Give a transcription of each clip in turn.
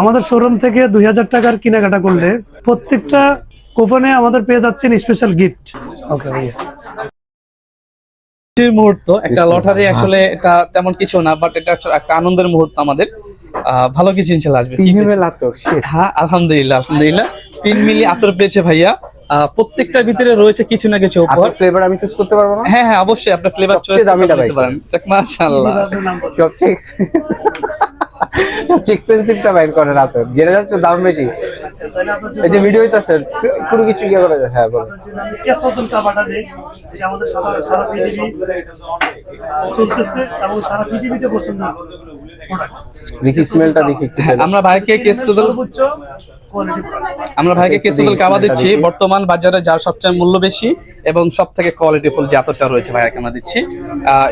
আমাদের শোরুম থেকে 2000 টাকার কেনাকাটা করলে প্রত্যেকটা কুপনে আমাদের পেয়ে যাচ্ছেন স্পেশাল গিফট। ওকে ভাইয়া, মুহূর্ত একটা লটারি, আসলে এটা তেমন কিছু না, বাট এটা একটা আনন্দের মুহূর্ত আমাদের। ভালো কিছু ইনশাল্লাহ আসবে। 3 ml আতর, হ্যাঁ আলহামদুলিল্লাহ আলহামদুলিল্লাহ 3 মিলি আতর পেয়েছে ভাইয়া। প্রত্যেকটার ভিতরে রয়েছে কিছু না কিছু উপহার। ফ্লেভার আমি চুজ করতে পারবো না? হ্যাঁ হ্যাঁ অবশ্যই, আপনার ফ্লেভার চয়েস করতে পারেন। মাশাআল্লাহ, সবচেয়ে এক্সপেন্সিভটা বাইর করে আতর, যেটা হচ্ছে দাম বেশি। এই যে ভিডিও হইতাছে কোনো কিছু ইয়ে করা যায়। হ্যাঁ বলো। কেসতুল কাবাটা দেই, যেটা আমাদের সারা পৃথিবী চলতেছে এবং সারা পৃথিবীতে পছন্দ। দেখি স্মেলটা দেখি একটু। আমরা ভাইকে কেসতুল কাবা দিচ্ছি বর্তমান বাজারে, যার সবচেয়ে মূল্য বেশি এবং সব থেকে কোয়ালিটিফুল যে আতরটা রয়েছে ভাইয়াকে আমরা দিচ্ছি।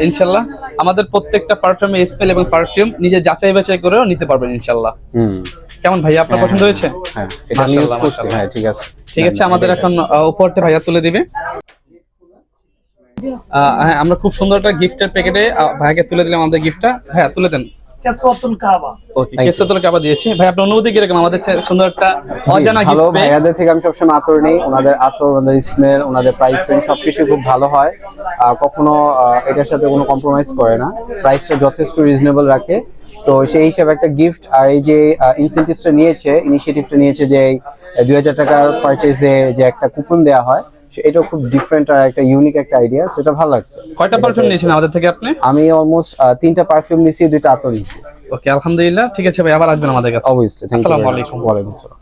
ইনশাল্লাহ আমাদের প্রত্যেকটা পারফিউমে স্মেল এবং পারফিউম নিজে যাচাই বাছাই করেও নিতে পারবেন ইনশাল্লাহ। কেমন ভাইয়া, আপনার পছন্দ হয়েছে? হ্যাঁ, এটা ইউজ করছি। হ্যাঁ ঠিক আছে, ঠিক আছে। আমাদের এখন উপহারটা ভাইয়া তুলে দিবে। হ্যাঁ, আমরা খুব সুন্দর একটা গিফটের প্যাকেটে ভাইয়াকে তুলে দিলাম আমাদের গিফটটা। হ্যাঁ তুলে দেন। কেসতুল কাবা। ওকে, কেসতুল কাবা দিয়েছি ভাই। আপনার অনুভূতি কিরকম? আমাদের সুন্দর একটা অজানা গিফট ভালো। ভাইয়াদের থেকে আমি সবসময় আতর নেই, ওনাদের আতর, ওনাদের স্মেল, ওনাদের প্রাইস রেঞ্জ সবকিছু খুব ভালো হয়। কখনো এটার সাথে কোনো কম্প্রোমাইজ করে না, প্রাইসটা যথেষ্ট রিজনেবল রাখে। তো সেই হিসেবে একটা গিফট, আর এই যে ইনিশিয়েটিভটা নিয়েছে যে 2000 টাকার পারচেজে যে একটা কুপন দেওয়া হয়, এটা খুব ডিফারেন্ট আর একটা ইউনিক একটা আইডিয়া, সেটা ভালো লাগছে। কয়টা পারফিউম নিয়েছেন আমাদের থেকে আপনি? আমি অলমোস্ট 3টা পারফিউম নিয়েছি, 2টা আতর নিয়েছি। ওকে আলহামদুলিল্লাহ, ঠিক আছে ভাই, আবার আসবেন আমাদের কাছে। অবশ্যই। আসসালামু আলাইকুম। ওয়ালাইকুম আসসালাম।